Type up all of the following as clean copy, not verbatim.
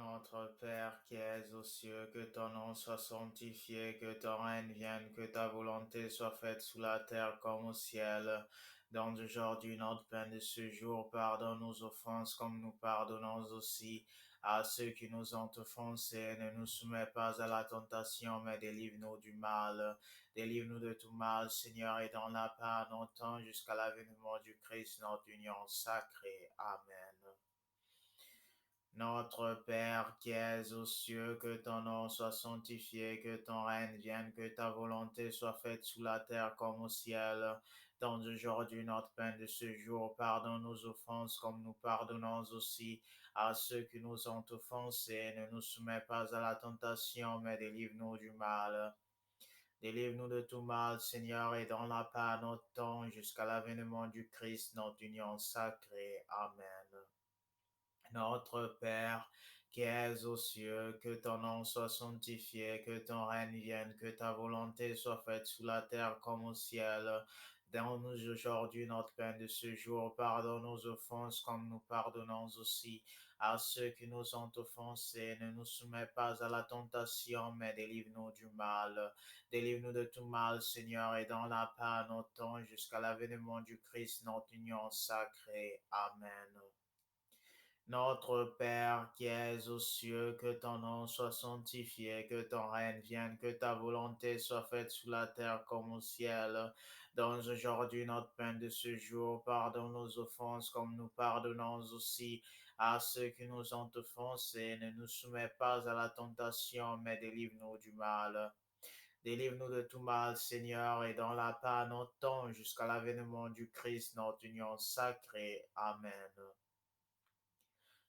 Notre Père qui es aux cieux, que ton nom soit sanctifié, que ton règne vienne, que ta volonté soit faite sous la terre comme au ciel. Donne aujourd'hui notre pain de ce jour, pardonne nos offenses comme nous pardonnons aussi à ceux qui nous ont offensés. Ne nous soumets pas à la tentation, mais délivre-nous du mal. Délivre-nous de tout mal, Seigneur, et dans la paix longtemps jusqu'à l'avènement du Christ, notre union sacrée. Amen. Notre Père qui es aux cieux, que ton nom soit sanctifié, que ton règne vienne, que ta volonté soit faite sous la terre comme au ciel. Donne aujourd'hui notre pain de ce jour. Pardonne nos offenses comme nous pardonnons aussi à ceux qui nous ont offensés. Ne nous soumets pas à la tentation, mais délivre-nous du mal. Délivre-nous de tout mal, Seigneur, et dans la paix notre temps jusqu'à l'avènement du Christ, notre union sacrée. Amen. Notre Père, qui es aux cieux, que ton nom soit sanctifié, que ton règne vienne, que ta volonté soit faite sous la terre comme au ciel. Donne-nous aujourd'hui notre pain de ce jour. Pardonne nos offenses comme nous pardonnons aussi à ceux qui nous ont offensés. Ne nous soumets pas à la tentation, mais délivre-nous du mal. Délivre-nous de tout mal, Seigneur, et dans la paix notre temps jusqu'à l'avènement du Christ, notre union sacrée. Amen. Notre Père qui es aux cieux, que ton nom soit sanctifié, que ton règne vienne, que ta volonté soit faite sous la terre comme au ciel. Donne aujourd'hui notre pain de ce jour. Pardonne nos offenses comme nous pardonnons aussi à ceux qui nous ont offensés. Ne nous soumets pas à la tentation, mais délivre-nous du mal. Délivre-nous de tout mal, Seigneur, et dans la paix notre temps jusqu'à l'avènement du Christ, notre union sacrée. Amen.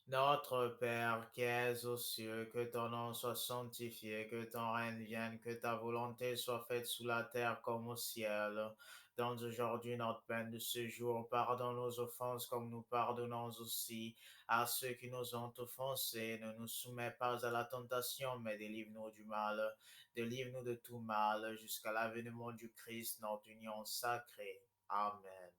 Notre Père qui es aux cieux, que ton nom soit sanctifié, que ton règne vienne, que ta volonté soit faite sous la terre comme au ciel. Donne aujourd'hui notre pain de ce jour. Pardonne nos offenses comme nous pardonnons aussi à ceux qui nous ont offensés. Ne nous soumets pas à la tentation, mais délivre-nous du mal. Délivre-nous de tout mal jusqu'à l'avènement du Christ, notre union sacrée. Amen.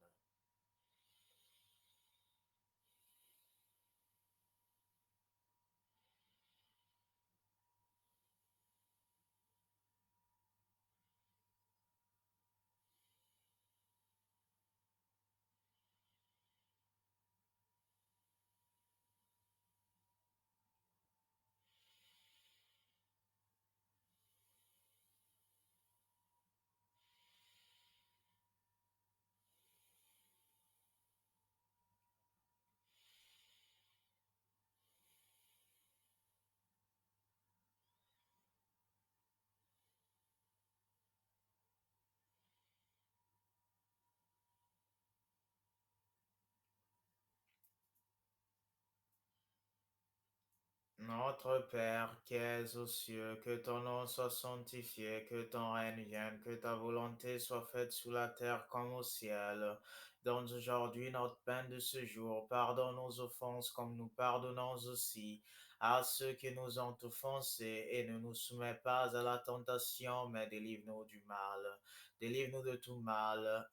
Notre Père qui es aux cieux, que ton nom soit sanctifié, que ton règne vienne, que ta volonté soit faite sous la terre comme au ciel. Donne aujourd'hui notre pain de ce jour. Pardonne nos offenses comme nous pardonnons aussi à ceux qui nous ont offensés, et ne nous soumets pas à la tentation, mais délivre-nous du mal. Délivre-nous de tout mal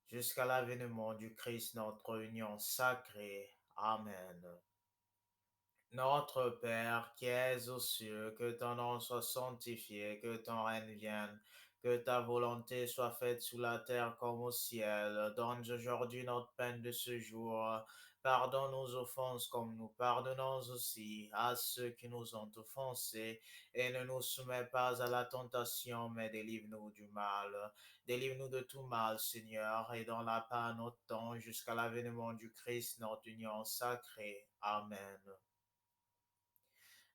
jusqu'à l'avènement du Christ, notre union sacrée. Amen. Notre Père qui es aux cieux, que ton nom soit sanctifié, que ton règne vienne, que ta volonté soit faite sous la terre comme au ciel. Donne aujourd'hui notre pain de ce jour. Pardonne nos offenses comme nous pardonnons aussi à ceux qui nous ont offensés. Et ne nous soumets pas à la tentation, mais délivre-nous du mal. Délivre-nous de tout mal, Seigneur, et dans la paix notre temps jusqu'à l'avènement du Christ, notre union sacrée. Amen.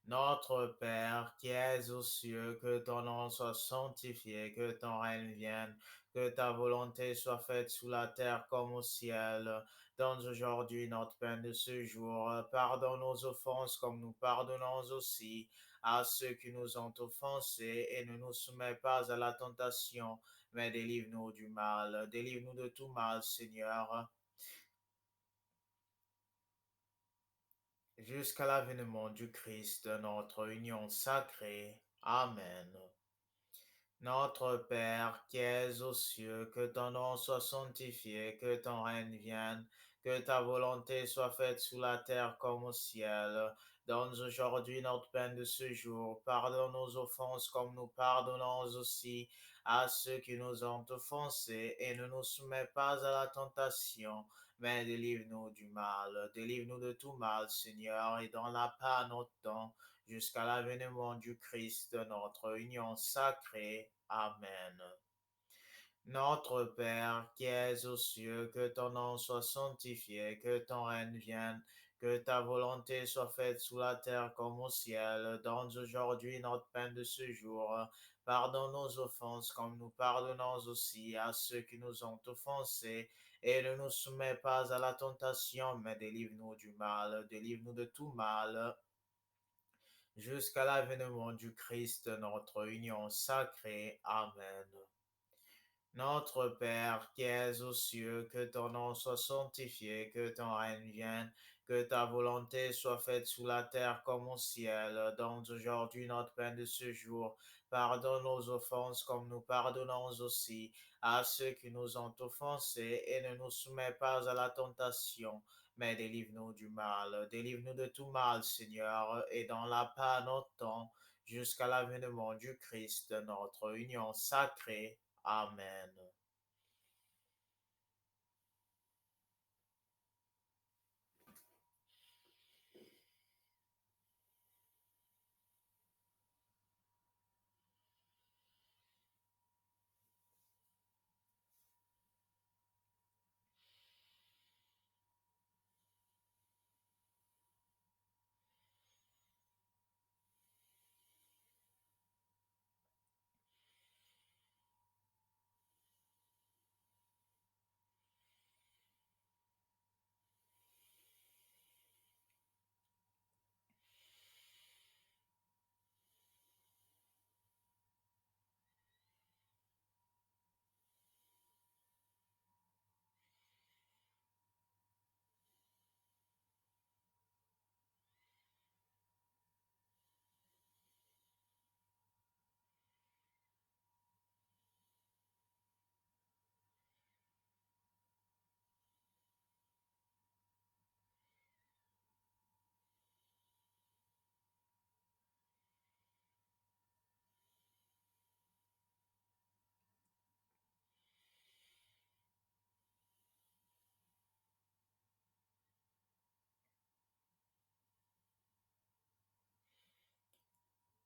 Notre Père qui es aux cieux, que ton nom soit sanctifié, que ton règne vienne, que ta volonté soit faite sous la terre comme au ciel. Donne aujourd'hui notre pain de ce jour. Pardonne nos offenses comme nous pardonnons aussi à ceux qui nous ont offensés, et ne nous soumets pas à la tentation, mais délivre-nous du mal. Délivre-nous de tout mal, Seigneur, jusqu'à l'avènement du Christ, notre union sacrée. Amen. Notre Père qui es aux cieux, que ton nom soit sanctifié, que ton règne vienne, que ta volonté soit faite sous la terre comme au ciel. Donne aujourd'hui notre pain de ce jour. Pardonne nos offenses comme nous pardonnons aussi à ceux qui nous ont offensés, et ne nous soumets pas à la tentation, mais délivre-nous du mal. Délivre-nous de tout mal, Seigneur, et donne la paix à notre temps, jusqu'à l'avènement du Christ, notre union sacrée. Amen. Notre Père qui es aux cieux, que ton nom soit sanctifié, que ton règne vienne, que ta volonté soit faite sous la terre comme au ciel. Donne aujourd'hui notre pain de ce jour. Pardonne nos offenses comme nous pardonnons aussi à ceux qui nous ont offensés. Et ne nous soumets pas à la tentation, mais délivre-nous du mal. Délivre-nous de tout mal, jusqu'à l'avènement du Christ, notre union sacrée. Amen. Notre Père qui es aux cieux, que ton nom soit sanctifié, que ton règne vienne, que ta volonté soit faite sous la terre comme au ciel. Donne aujourd'hui notre pain de ce jour. Pardonne nos offenses comme nous pardonnons aussi à ceux qui nous ont offensés, et ne nous soumets pas à la tentation, mais délivre-nous du mal. Délivre-nous de tout mal, Seigneur, et dans la paix à notre temps, jusqu'à l'avènement du Christ, notre union sacrée. Amen.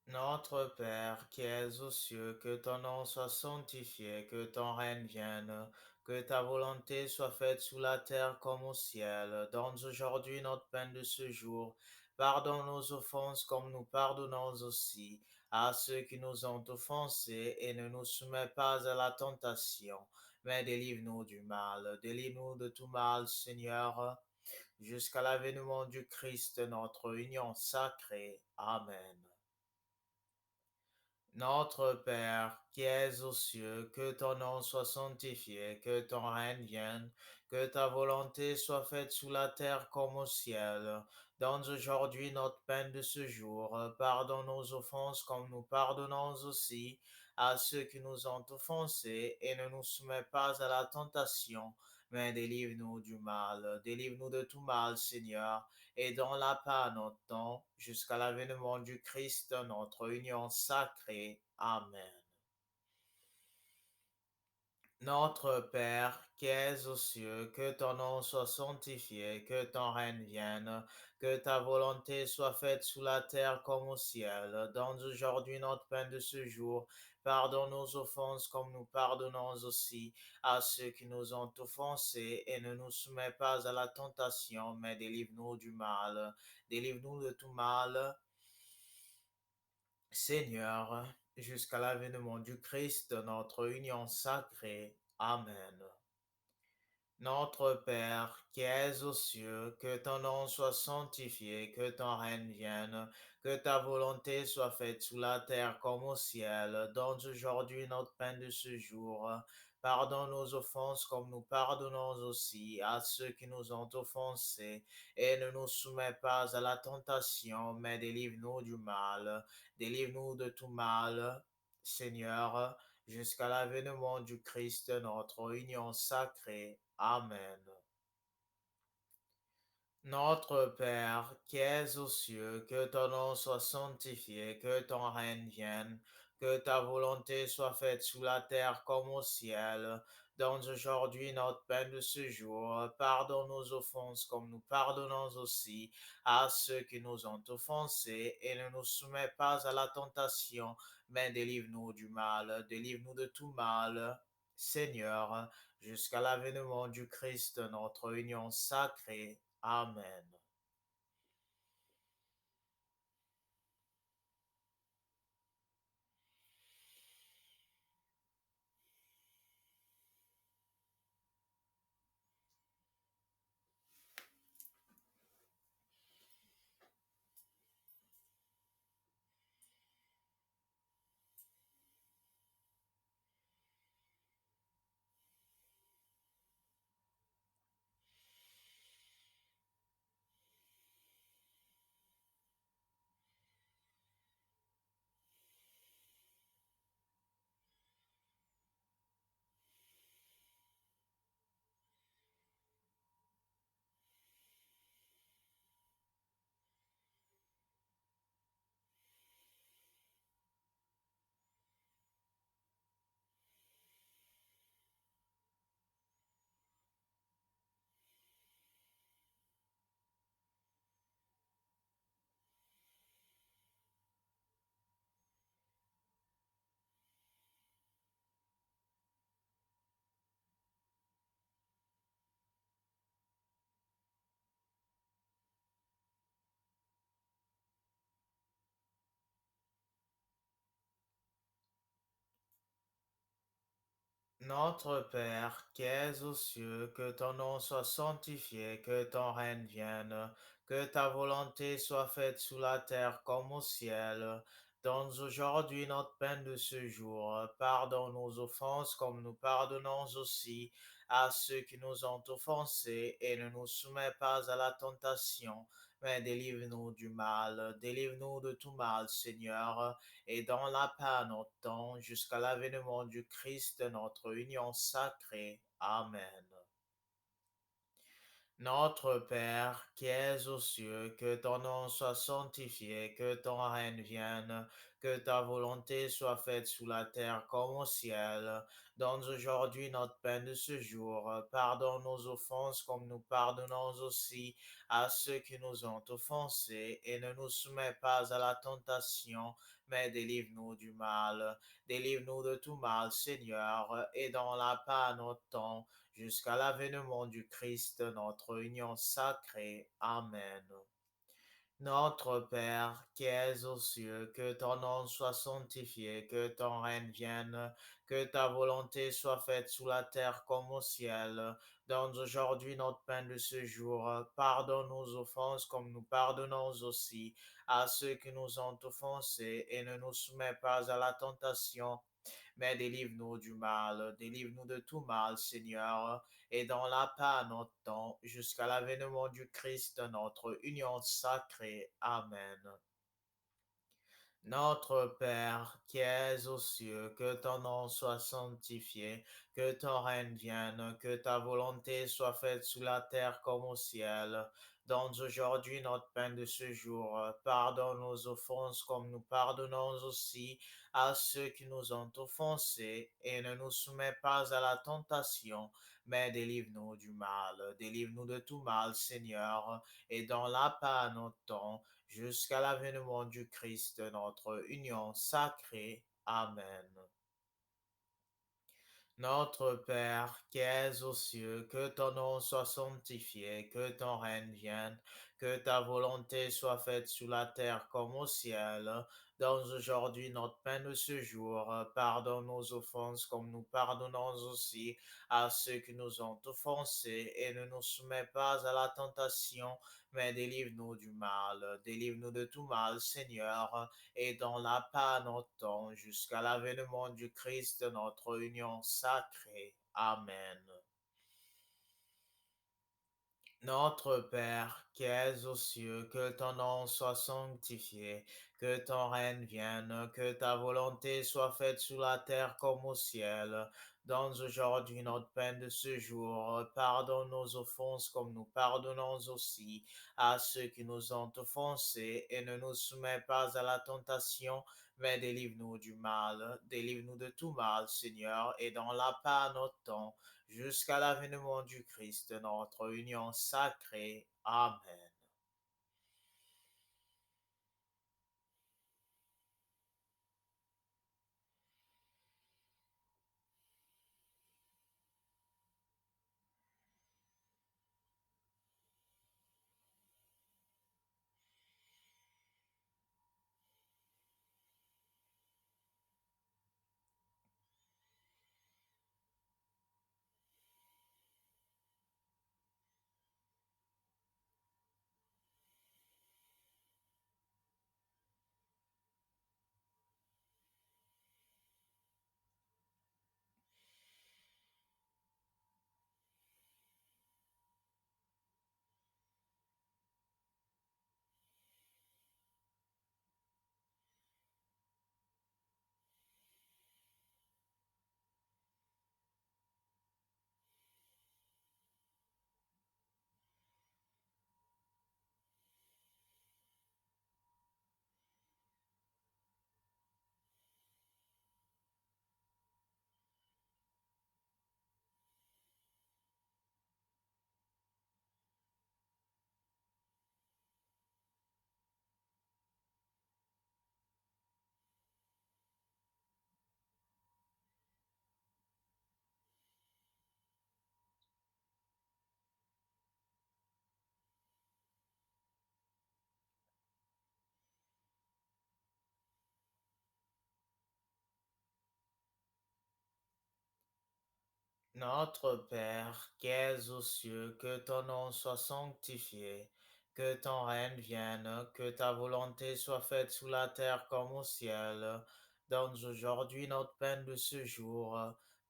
Notre Père qui es aux cieux, que ton nom soit sanctifié, que ton règne vienne, que ta volonté soit faite sous la terre comme au ciel. Donne aujourd'hui notre pain de ce jour. Pardonne nos offenses comme nous pardonnons aussi à ceux qui nous ont offensés, et ne nous soumets pas à la tentation, mais délivre-nous du mal. Délivre-nous de tout mal, Seigneur, jusqu'à l'avènement du Christ, notre union sacrée. Amen. Notre Père qui es aux cieux, que ton nom soit sanctifié, que ton règne vienne, que ta volonté soit faite sous la terre comme au ciel. Donne aujourd'hui notre pain de ce jour. Pardonne nos offenses comme nous pardonnons aussi à ceux qui nous ont offensés, et ne nous soumets pas à la tentation, mais délivre-nous du mal. Délivre-nous de tout mal, Seigneur, et dans la paix à notre temps, jusqu'à l'avènement du Christ, notre union sacrée. Amen. Notre Père, qui es aux cieux, que ton nom soit sanctifié, que ton règne vienne, que ta volonté soit faite sous la terre comme au ciel. Donne aujourd'hui notre pain de ce jour. Pardonne nos offenses comme nous pardonnons aussi à ceux qui nous ont offensés, et ne nous soumets pas à la tentation, mais délivre-nous du mal. Délivre-nous de tout mal, Seigneur, jusqu'à l'avènement du Christ, notre union sacrée. Amen. Notre Père, qui es aux cieux, que ton nom soit sanctifié, que ton règne vienne, que ta volonté soit faite sous la terre comme au ciel. Donne aujourd'hui notre pain de ce jour. Pardonne nos offenses comme nous pardonnons aussi à ceux qui nous ont offensés, et ne nous soumets pas à la tentation, mais délivre-nous du mal. Délivre-nous de tout mal, Seigneur, jusqu'à l'avènement du Christ, notre union sacrée. Amen. Notre Père, qui es aux cieux, que ton nom soit sanctifié, que ton règne vienne, que ta volonté soit faite sous la terre comme au ciel. Donne aujourd'hui notre pain de ce jour. Pardonne nos offenses comme nous pardonnons aussi à ceux qui nous ont offensés, et ne nous soumets pas à la tentation, mais délivre-nous du mal, délivre-nous de tout mal. Seigneur, jusqu'à l'avènement du Christ, notre union sacrée. Amen. Notre Père, qui es aux cieux, que ton nom soit sanctifié, que ton règne vienne, que ta volonté soit faite sous la terre comme au ciel. Donne aujourd'hui notre pain de ce jour. Pardonne nos offenses comme nous pardonnons aussi à ceux qui nous ont offensés, et ne nous soumets pas à la tentation, mais délivre-nous du mal. Délivre-nous de tout mal, Seigneur, et dans la paix notre temps, jusqu'à l'avènement du Christ, notre union sacrée. Amen. Notre Père, qui es aux cieux, que ton nom soit sanctifié, que ton règne vienne, que ta volonté soit faite sous la terre comme au ciel. Donne aujourd'hui notre pain de ce jour. Pardonne nos offenses comme nous pardonnons aussi à ceux qui nous ont offensés, et ne nous soumets pas à la tentation, mais délivre-nous du mal. Délivre-nous de tout mal, Seigneur, et dans la paix notre temps, jusqu'à l'avènement du Christ, notre union sacrée. Amen. Notre Père, qui es aux cieux, que ton nom soit sanctifié, que ton règne vienne, que ta volonté soit faite sous la terre comme au ciel. Donne aujourd'hui notre pain de ce jour. Pardonne nos offenses comme nous pardonnons aussi à ceux qui nous ont offensés, et ne nous soumets pas à la tentation, mais délivre-nous du mal, délivre-nous de tout mal, Seigneur, et dans la paix notre temps, jusqu'à l'avènement du Christ, notre union sacrée. Amen. Notre Père, qui es aux cieux, que ton nom soit sanctifié, que ton règne vienne, que ta volonté soit faite sous la terre comme au ciel. Donne aujourd'hui notre pain de ce jour. Pardonne nos offenses comme nous pardonnons aussi à ceux qui nous ont offensés, et ne nous soumets pas à la tentation, mais délivre-nous du mal. Délivre-nous de tout mal, Seigneur, et dans la paix notre temps, jusqu'à l'avènement du Christ, notre union sacrée. Amen. Notre Père, qui es aux cieux, que ton nom soit sanctifié, que ton règne vienne, que ta volonté soit faite sous la terre comme au ciel. Donne aujourd'hui notre pain de ce jour. Pardonne nos offenses comme nous pardonnons aussi à ceux qui nous ont offensés, et ne nous soumets pas à la tentation, mais délivre-nous du mal. Délivre-nous de tout mal, Seigneur, et dans la paix notre temps, jusqu'à l'avènement du Christ, notre union sacrée. Amen. Notre Père, qui es aux cieux, que ton nom soit sanctifié, que ton règne vienne, que ta volonté soit faite sous la terre comme au ciel. Donne aujourd'hui notre pain de ce jour. Pardonne nos offenses comme nous pardonnons aussi à ceux qui nous ont offensés, et ne nous soumets pas à la tentation, mais délivre-nous du mal. Délivre-nous de tout mal, Seigneur, et dans la paix à notre temps, jusqu'à l'avènement du Christ, notre union sacrée. Amen. Notre Père, qui es aux cieux, que ton nom soit sanctifié, que ton règne vienne, que ta volonté soit faite sous la terre comme au ciel. Donne aujourd'hui notre pain de ce jour.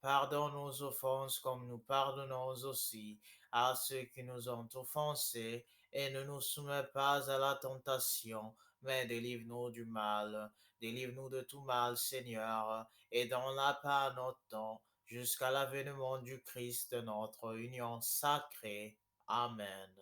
Pardonne nos offenses comme nous pardonnons aussi à ceux qui nous ont offensés, et ne nous soumets pas à la tentation, mais délivre-nous du mal. Délivre-nous de tout mal, Seigneur, et dans la paix à notre temps, jusqu'à l'avènement du Christ, notre union sacrée. Amen.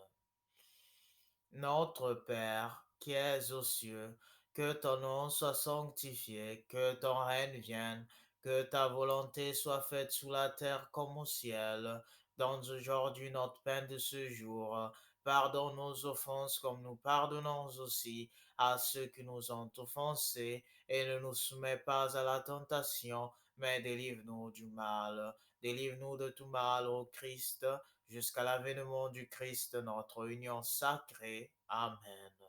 Notre Père, qui es aux cieux, que ton nom soit sanctifié, que ton règne vienne, que ta volonté soit faite sous la terre comme au ciel. Donne aujourd'hui notre pain de ce jour. Pardonne nos offenses comme nous pardonnons aussi à ceux qui nous ont offensés, et ne nous soumets pas à la tentation, mais délivre-nous du mal. Délivre-nous de tout mal, ô Christ, jusqu'à l'avènement du Christ, notre union sacrée. Amen.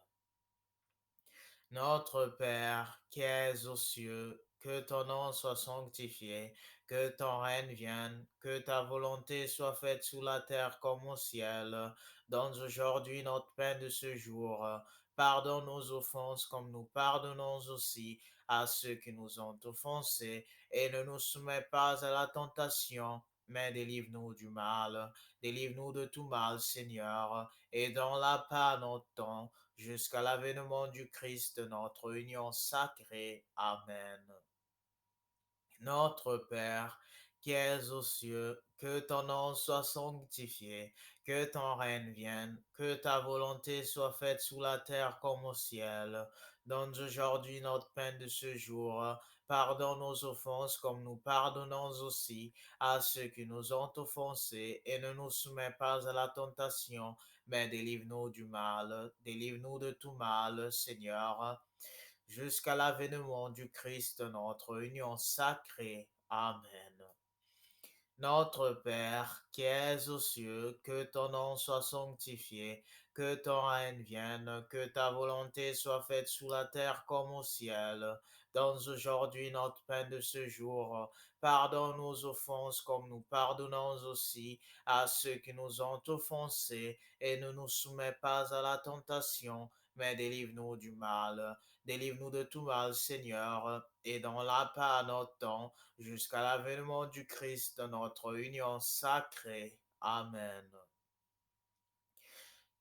Notre Père, qui es aux cieux, que ton nom soit sanctifié, que ton règne vienne, que ta volonté soit faite sous la terre comme au ciel. Donne aujourd'hui notre pain de ce jour. Pardonne nos offenses comme nous pardonnons aussi à ceux qui nous ont offensés, et ne nous soumets pas à la tentation, mais délivre-nous du mal. Délivre-nous de tout mal, Seigneur, et dans la paix à notre temps, jusqu'à l'avènement du Christ, notre union sacrée. Amen. Notre Père, qui es aux cieux, que ton nom soit sanctifié, que ton règne vienne, que ta volonté soit faite sous la terre comme au ciel. Donne aujourd'hui notre pain de ce jour. Pardonne nos offenses comme nous pardonnons aussi à ceux qui nous ont offensés, et ne nous soumets pas à la tentation, mais délivre-nous du mal. Délivre-nous de tout mal, Seigneur, jusqu'à l'avènement du Christ, notre union sacrée. Amen. Notre Père, qui es aux cieux, que ton nom soit sanctifié, que ton règne vienne, que ta volonté soit faite sous la terre comme au ciel. Donne aujourd'hui notre pain de ce jour. Pardonne nos offenses comme nous pardonnons aussi à ceux qui nous ont offensés, et ne nous soumets pas à la tentation, mais délivre-nous du mal. Délivre-nous de tout mal, Seigneur, et dans la paix à notre temps, jusqu'à l'avènement du Christ, notre union sacrée. Amen.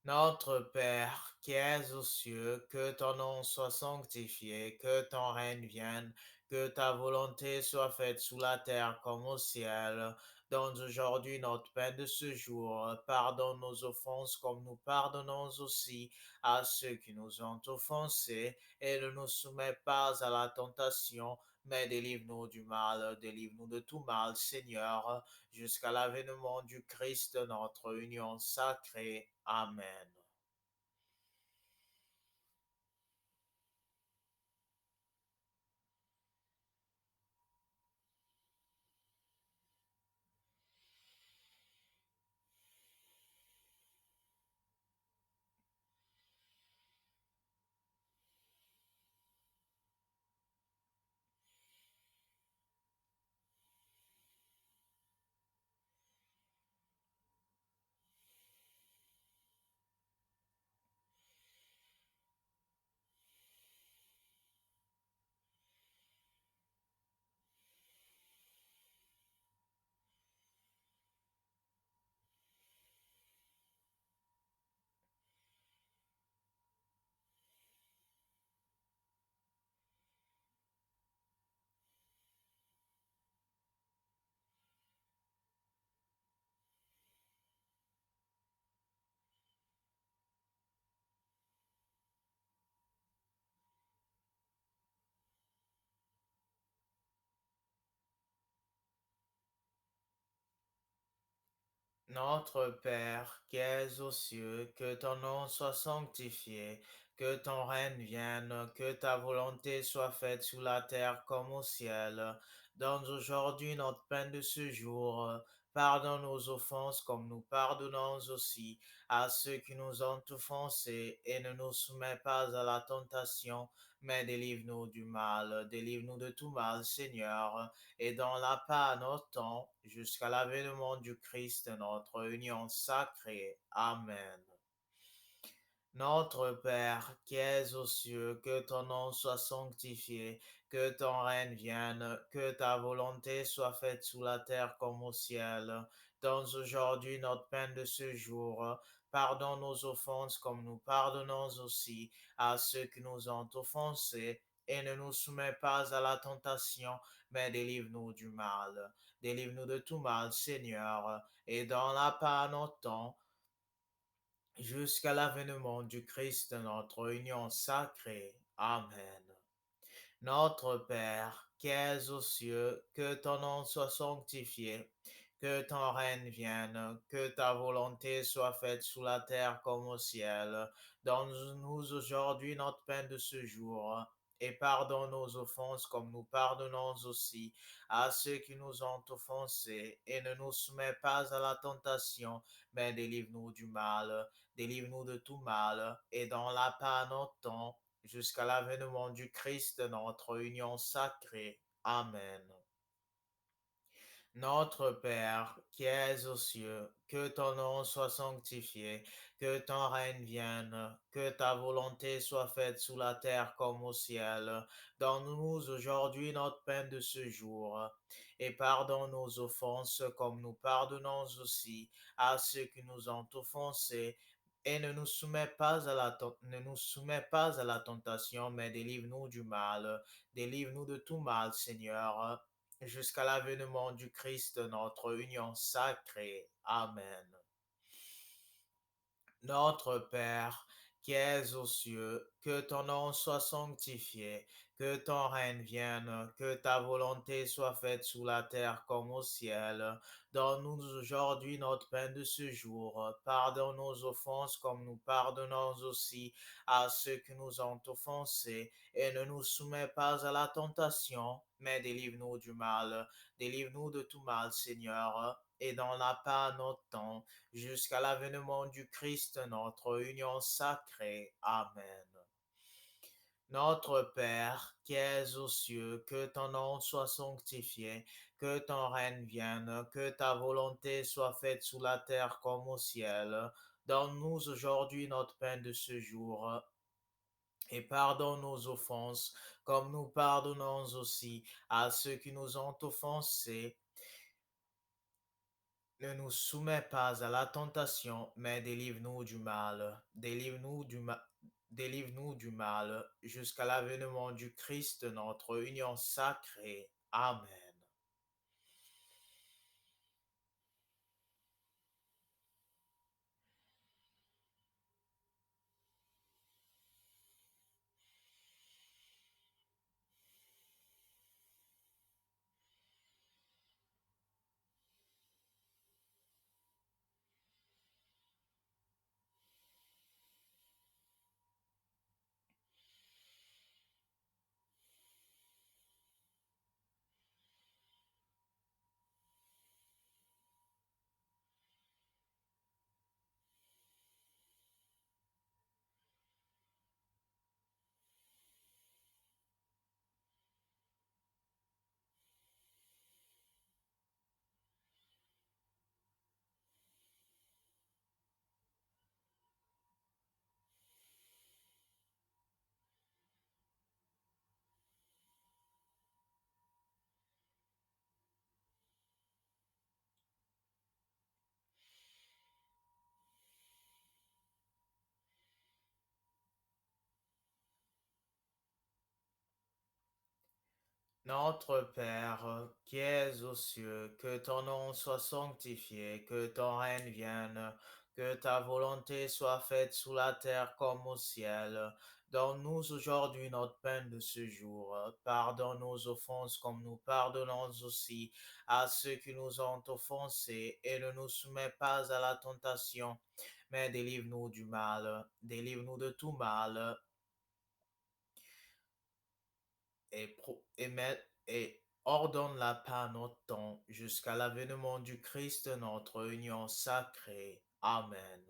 Notre Père, qui es aux cieux, que ton nom soit sanctifié, que ton règne vienne, que ta volonté soit faite sous la terre comme au ciel. Donne aujourd'hui notre pain de ce jour. Pardonne nos offenses comme nous pardonnons aussi à ceux qui nous ont offensés. Et ne nous soumets pas à la tentation, mais délivre-nous du mal. Délivre-nous de tout mal, Seigneur, jusqu'à l'avènement du Christ, notre union sacrée. Amen. Notre Père, qui es aux cieux, que ton nom soit sanctifié, que ton règne vienne, que ta volonté soit faite sur la terre comme au ciel. Donne aujourd'hui notre pain de ce jour. Pardonne nos offenses comme nous pardonnons aussi à ceux qui nous ont offensés, et ne nous soumets pas à la tentation, mais délivre-nous du mal. Délivre-nous de tout mal, Seigneur, et dans la paix à notre temps, jusqu'à l'avènement du Christ, notre union sacrée. Amen. Notre Père, qui es aux cieux, que ton nom soit sanctifié, que ton règne vienne, que ta volonté soit faite sous la terre comme au ciel. Donne aujourd'hui notre pain de ce jour. Pardonne nos offenses comme nous pardonnons aussi à ceux qui nous ont offensés. Et ne nous soumets pas à la tentation, mais délivre-nous du mal. Délivre-nous de tout mal, Seigneur, et dans la paix à notre temps, jusqu'à l'avènement du Christ, notre union sacrée. Amen. Notre Père, qui es aux cieux, que ton nom soit sanctifié, que ton règne vienne, que ta volonté soit faite sous la terre comme au ciel. Donne-nous aujourd'hui notre pain de ce jour, et pardonne nos offenses comme nous pardonnons aussi à ceux qui nous ont offensés, et ne nous soumets pas à la tentation, mais délivre-nous du mal. Délivre-nous de tout mal, et dans la paix à notre temps, jusqu'à l'avènement du Christ, notre union sacrée. Amen. Notre Père, qui es aux cieux, que ton nom soit sanctifié, que ton règne vienne, que ta volonté soit faite sous la terre comme au ciel. Donne-nous aujourd'hui notre pain de ce jour, et pardonne nos offenses comme nous pardonnons aussi à ceux qui nous ont offensés. Et ne nous soumets pas à la tentation, mais délivre-nous du mal. Délivre-nous de tout mal, Seigneur, jusqu'à l'avènement du Christ, notre union sacrée. Amen. Notre Père, qui es aux cieux, que ton nom soit sanctifié, que ton règne vienne, que ta volonté soit faite sous la terre comme au ciel. Donne-nous aujourd'hui notre pain de ce jour. Pardonne nos offenses comme nous pardonnons aussi à ceux qui nous ont offensés. Et ne nous soumets pas à la tentation, mais délivre-nous du mal. Délivre-nous de tout mal, Seigneur, et dans la paix à notre temps, jusqu'à l'avènement du Christ, notre union sacrée. Amen. Notre Père, qui es aux cieux, que ton nom soit sanctifié, que ton règne vienne, que ta volonté soit faite sous la terre comme au ciel. Donne-nous aujourd'hui notre pain de ce jour, et pardonne nos offenses, comme nous pardonnons aussi à ceux qui nous ont offensés. Ne nous soumets pas à la tentation, mais délivre-nous du mal. Délivre-nous du mal. délivre-nous du mal, jusqu'à l'avènement du Christ, notre union sacrée. Amen. Notre Père, qui es aux cieux, que ton nom soit sanctifié, que ton règne vienne, que ta volonté soit faite sous la terre comme au ciel. Donne-nous aujourd'hui notre pain de ce jour. Pardonne nos offenses comme nous pardonnons aussi à ceux qui nous ont offensés, et ne nous soumets pas à la tentation, mais délivre-nous du mal. Délivre-nous de tout mal et ordonne la paix à notre temps jusqu'à l'avènement du Christ, notre union sacrée. Amen.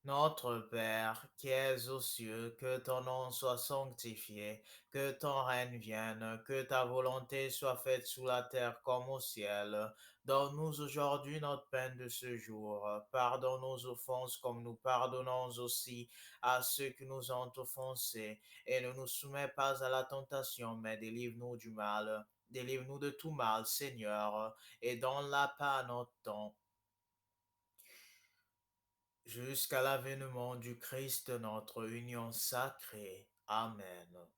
Notre Père, qui es aux cieux, que ton nom soit sanctifié, que ton règne vienne, que ta volonté soit faite sous la terre comme au ciel. Donne-nous aujourd'hui notre pain de ce jour. Pardonne nos offenses comme nous pardonnons aussi à ceux qui nous ont offensés. Et ne nous soumets pas à la tentation, mais délivre-nous du mal. Délivre-nous de tout mal, Seigneur, et donne la paix à notre temps jusqu'à l'avènement du Christ, notre union sacrée. Amen.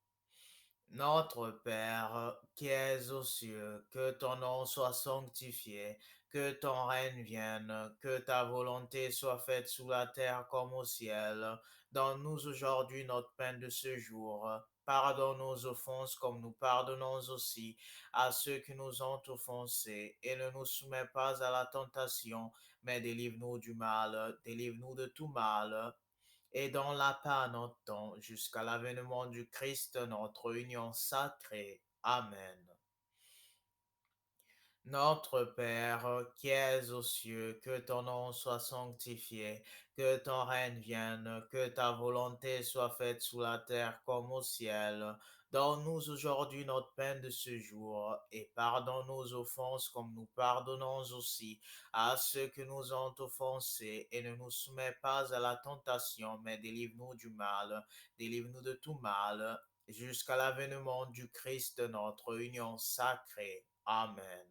Notre Père, qui es aux cieux, que ton nom soit sanctifié, que ton règne vienne, que ta volonté soit faite sous la terre comme au ciel. Donne-nous aujourd'hui notre pain de ce jour. Pardonne nos offenses comme nous pardonnons aussi à ceux qui nous ont offensés, et ne nous soumets pas à la tentation, mais délivre-nous du mal, délivre-nous de tout mal, et dans la paix à notre temps, jusqu'à l'avènement du Christ, notre union sacrée. Amen. Notre Père, qui es aux cieux, que ton nom soit sanctifié, que ton règne vienne, que ta volonté soit faite sous la terre comme au ciel. Donne-nous aujourd'hui notre pain de ce jour, et pardonne nos offenses comme nous pardonnons aussi à ceux qui nous ont offensés, et ne nous soumets pas à la tentation, mais délivre-nous du mal, délivre-nous de tout mal, jusqu'à l'avènement du Christ, notre union sacrée. Amen.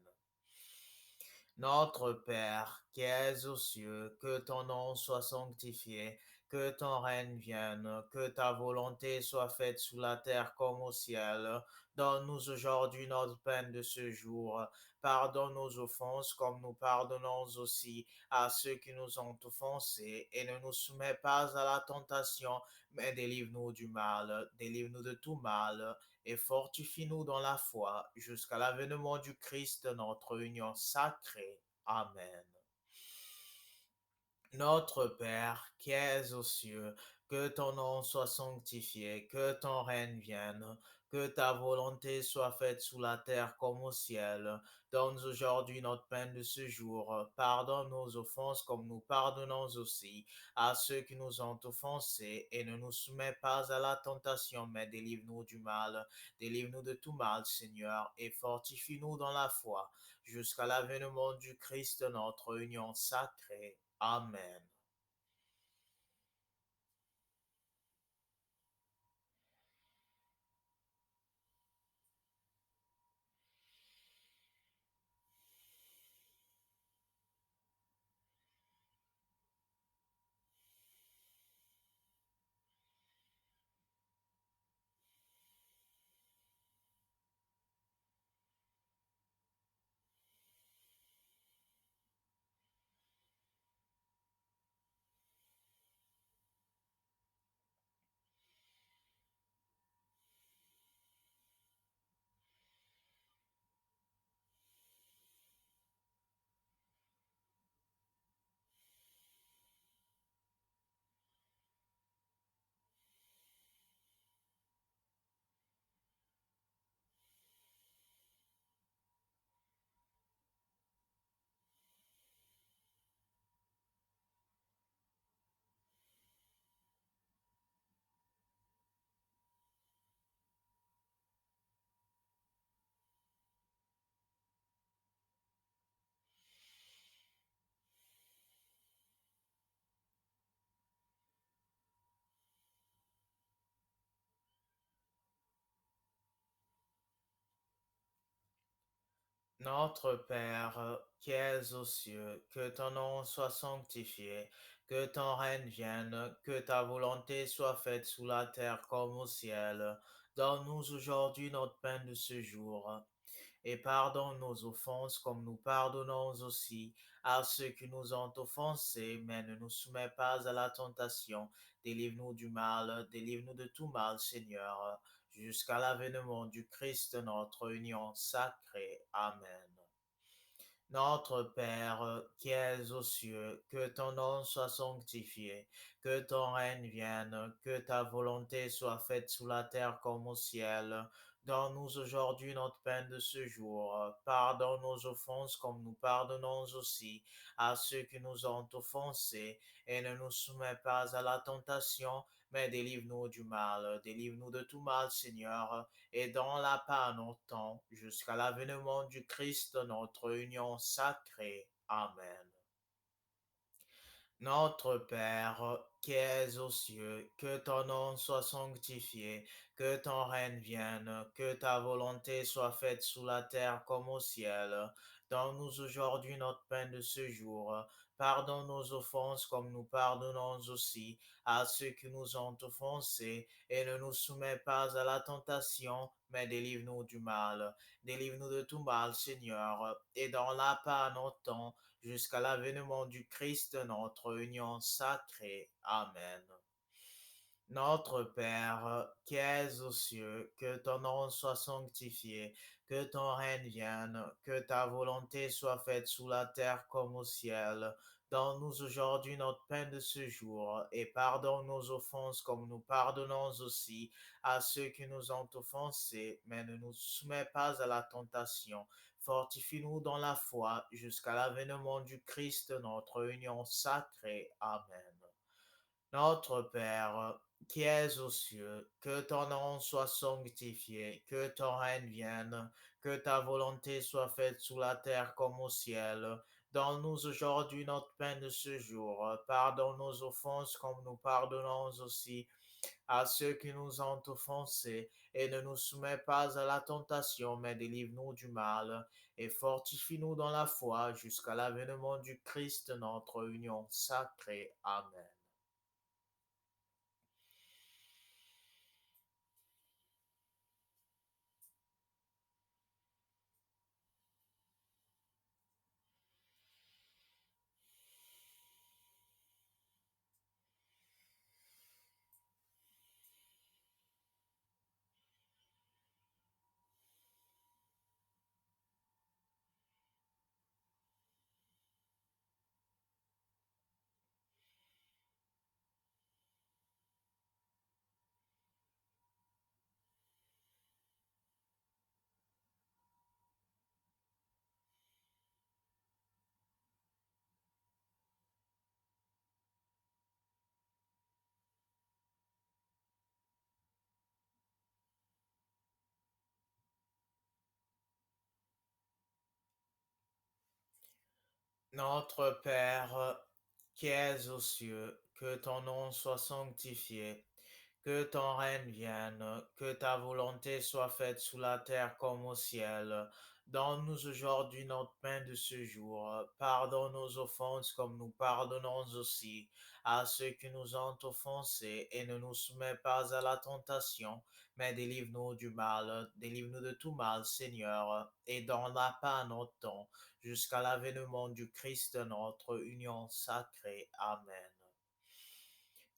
Notre Père, qui es aux cieux, que ton nom soit sanctifié, que ton règne vienne, que ta volonté soit faite sous la terre comme au ciel. Donne-nous aujourd'hui notre pain de ce jour. Pardonne nos offenses comme nous pardonnons aussi à ceux qui nous ont offensés, et ne nous soumets pas à la tentation, mais délivre-nous du mal, délivre-nous de tout mal, et fortifie-nous dans la foi jusqu'à l'avènement du Christ, notre union sacrée. Amen. Notre Père, qui es aux cieux, que ton nom soit sanctifié, que ton règne vienne, que ta volonté soit faite sous la terre comme au ciel. Donne aujourd'hui notre pain de ce jour. Pardonne nos offenses comme nous pardonnons aussi à ceux qui nous ont offensés, et ne nous soumets pas à la tentation, mais délivre-nous du mal. Délivre-nous de tout mal, Seigneur, et fortifie-nous dans la foi jusqu'à l'avènement du Christ, notre union sacrée. Amen. Notre Père, qui es aux cieux, que ton nom soit sanctifié, que ton règne vienne, que ta volonté soit faite sous la terre comme au ciel. Donne-nous aujourd'hui notre pain de ce jour, et pardonne nos offenses comme nous pardonnons aussi à ceux qui nous ont offensés, mais ne nous soumets pas à la tentation. Délivre-nous du mal, délivre-nous de tout mal, Seigneur, jusqu'à l'avènement du Christ, notre union sacrée. Amen. Notre Père, qui es aux cieux, que ton nom soit sanctifié, que ton règne vienne, que ta volonté soit faite sous la terre comme au ciel. Donne-nous aujourd'hui notre pain de ce jour. Pardonne nos offenses comme nous pardonnons aussi à ceux qui nous ont offensés, et ne nous soumets pas à la tentation, mais délivre-nous du mal. Délivre-nous de tout mal, Seigneur, et dans la paix longtemps, jusqu'à l'avènement du Christ, notre union sacrée. Amen. Notre Père, qui es aux cieux, que ton nom soit sanctifié, que ton règne vienne, que ta volonté soit faite sous la terre comme au ciel. Donne-nous aujourd'hui notre pain de ce jour. Pardonne nos offenses comme nous pardonnons aussi à ceux qui nous ont offensés, et ne nous soumets pas à la tentation, mais délivre-nous du mal. Délivre-nous de tout mal, Seigneur, et dans la paix temps jusqu'à l'avènement du Christ, notre union sacrée. Amen. Notre Père, qui es aux cieux, que ton nom soit sanctifié, que ton règne vienne, que ta volonté soit faite sous la terre comme au ciel. Donne-nous aujourd'hui notre pain de ce jour, et pardonne nos offenses comme nous pardonnons aussi à ceux qui nous ont offensés, mais ne nous soumets pas à la tentation. Fortifie-nous dans la foi jusqu'à l'avènement du Christ, notre union sacrée. Amen. Notre Père, qui es aux cieux, que ton nom soit sanctifié, que ton règne vienne, que ta volonté soit faite sous la terre comme au ciel. Donne-nous aujourd'hui notre pain de ce jour. Pardonne nos offenses comme nous pardonnons aussi à ceux qui nous ont offensés, et ne nous soumets pas à la tentation, mais délivre-nous du mal, et fortifie-nous dans la foi jusqu'à l'avènement du Christ, notre union sacrée. Amen. Notre Père, qui es aux cieux, que ton nom soit sanctifié, que ton règne vienne, que ta volonté soit faite sous la terre comme au ciel. Donne-nous aujourd'hui notre pain de ce jour. Pardonne nos offenses comme nous pardonnons aussi à ceux qui nous ont offensés, et ne nous soumets pas à la tentation, mais délivre-nous du mal. Délivre-nous de tout mal, Seigneur, et dans la paix notre temps jusqu'à l'avènement du Christ, notre union sacrée. Amen.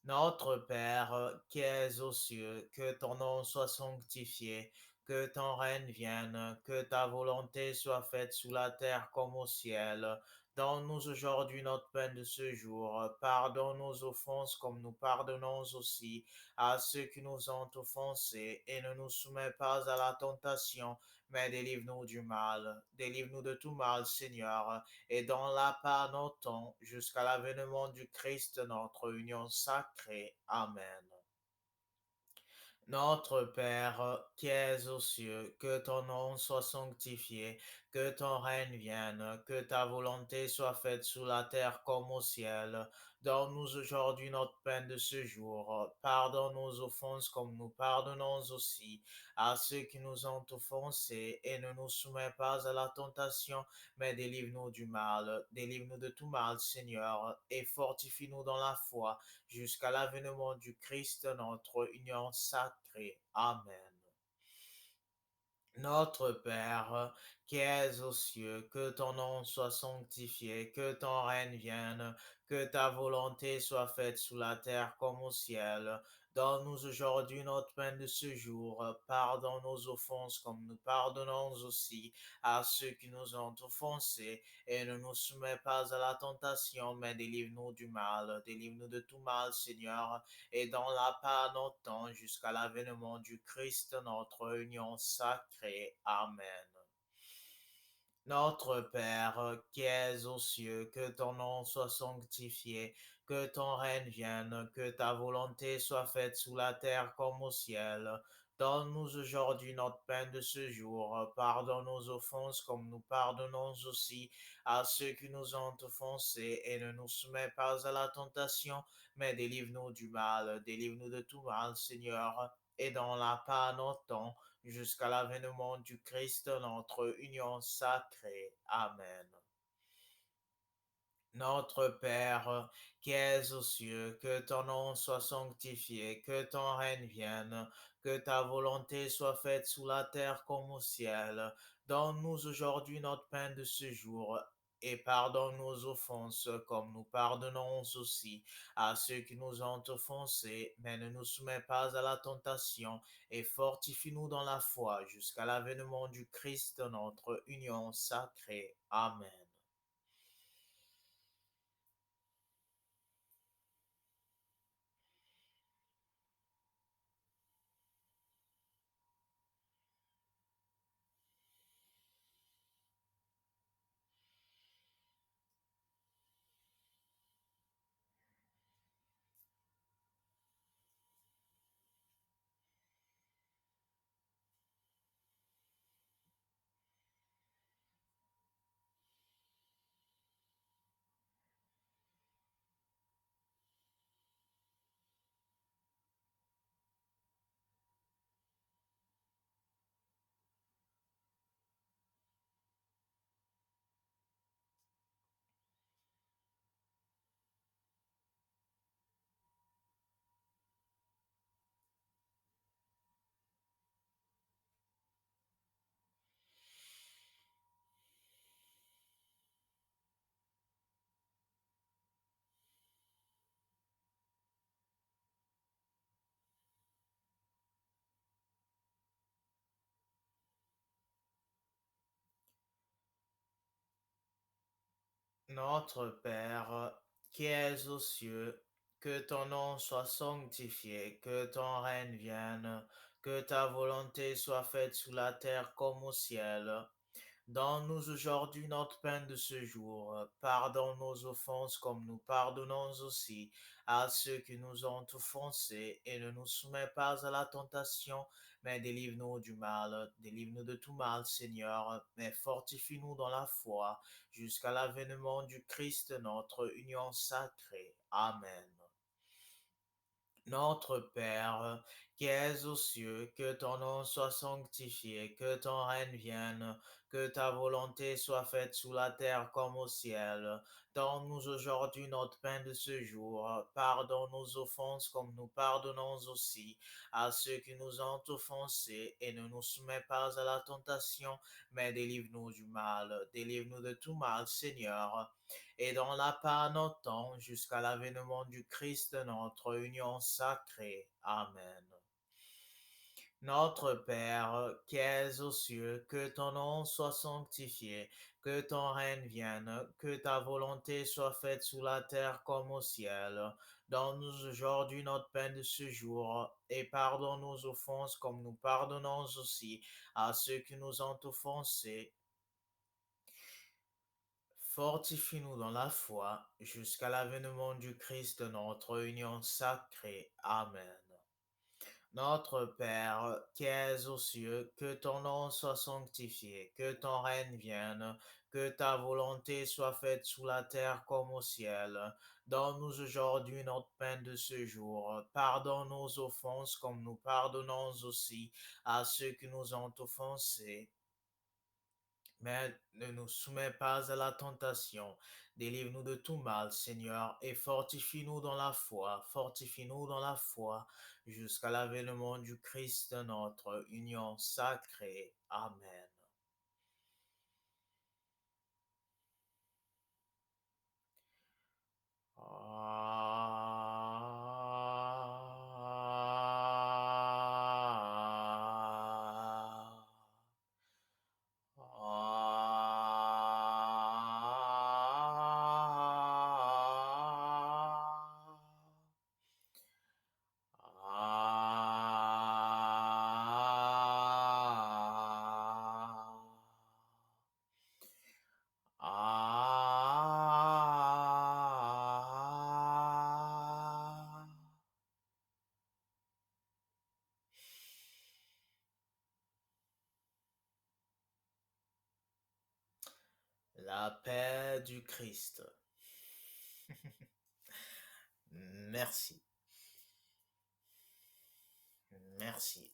Notre Père, qui es aux cieux, que ton nom soit sanctifié, que ton règne vienne, que ta volonté soit faite sous la terre comme au ciel. Donne-nous aujourd'hui notre pain de ce jour. Pardonne nos offenses comme nous pardonnons aussi à ceux qui nous ont offensés, et ne nous soumets pas à la tentation, mais délivre-nous du mal. Délivre-nous de tout mal, Seigneur, et dans la paix temps jusqu'à l'avènement du Christ, notre union sacrée. Amen. Notre Père, qui es aux cieux, que ton nom soit sanctifié, que ton règne vienne, que ta volonté soit faite sur la terre comme au ciel. Donne-nous aujourd'hui notre pain de ce jour. Pardonne nos offenses comme nous pardonnons aussi à ceux qui nous ont offensés, et ne nous soumets pas à la tentation, mais délivre-nous du mal. Délivre-nous de tout mal, Seigneur, et fortifie-nous dans la foi jusqu'à l'avènement du Christ, notre union sacrée. Amen. Notre Père, qui es aux cieux, que ton nom soit sanctifié, que ton règne vienne, que ta volonté soit faite sous la terre comme au ciel. Donne-nous aujourd'hui notre pain de ce jour. Pardonne nos offenses comme nous pardonnons aussi à ceux qui nous ont offensés. Et ne nous soumets pas à la tentation, mais délivre-nous du mal. Délivre-nous de tout mal, Seigneur, et dans la paix notre temps jusqu'à l'avènement du Christ, notre union sacrée. Amen. Notre Père, qui es aux cieux, que ton nom soit sanctifié, que ton règne vienne, que ta volonté soit faite sous la terre comme au ciel. Donne-nous aujourd'hui notre pain de ce jour. Pardonne nos offenses comme nous pardonnons aussi à ceux qui nous ont offensés, et ne nous soumets pas à la tentation, mais délivre-nous du mal. Délivre-nous de tout mal, Seigneur, et dans la paix notre temps jusqu'à l'avènement du Christ, notre union sacrée. Amen. Notre Père, qui es aux cieux, que ton nom soit sanctifié, que ton règne vienne, que ta volonté soit faite sous la terre comme au ciel. Donne-nous aujourd'hui notre pain de ce jour, et pardonne nos offenses comme nous pardonnons aussi à ceux qui nous ont offensés, mais ne nous soumets pas à la tentation, et fortifie-nous dans la foi jusqu'à l'avènement du Christ, notre union sacrée. Amen. Notre Père, qui es aux cieux, que ton nom soit sanctifié, que ton règne vienne, que ta volonté soit faite sous la terre comme au ciel. Donne-nous aujourd'hui notre pain de ce jour. Pardonne nos offenses comme nous pardonnons aussi à ceux qui nous ont offensés, et ne nous soumets pas à la tentation, mais délivre-nous du mal. Délivre-nous de tout mal, Seigneur, mais fortifie-nous dans la foi jusqu'à l'avènement du Christ, notre union sacrée. Amen. Notre Père, qui es aux cieux, que ton nom soit sanctifié, que ton règne vienne, que ta volonté soit faite sous la terre comme au ciel. Donne-nous aujourd'hui notre pain de ce jour. Pardonne nos offenses comme nous pardonnons aussi à ceux qui nous ont offensés, et ne nous soumets pas à la tentation, mais délivre-nous du mal. Délivre-nous de tout mal, Seigneur, et dans la paix notre temps jusqu'à l'avènement du Christ, notre union sacrée. Amen. Notre Père, qui es aux cieux, que ton nom soit sanctifié, que ton règne vienne, que ta volonté soit faite sous la terre comme au ciel. Donne-nous aujourd'hui notre pain de ce jour, et pardonne nos offenses comme nous pardonnons aussi à ceux qui nous ont offensés. Fortifie-nous dans la foi jusqu'à l'avènement du Christ, notre union sacrée. Amen. Notre Père, qui es aux cieux, que ton nom soit sanctifié, que ton règne vienne, que ta volonté soit faite sous la terre comme au ciel. Donne-nous aujourd'hui notre pain de ce jour. Pardonne nos offenses comme nous pardonnons aussi à ceux qui nous ont offensés. Mais ne nous soumets pas à la tentation. Délivre-nous de tout mal, Seigneur, et fortifie-nous dans la foi, jusqu'à l'avènement du Christ, notre union sacrée. Amen. La paix du Christ. Merci. Merci.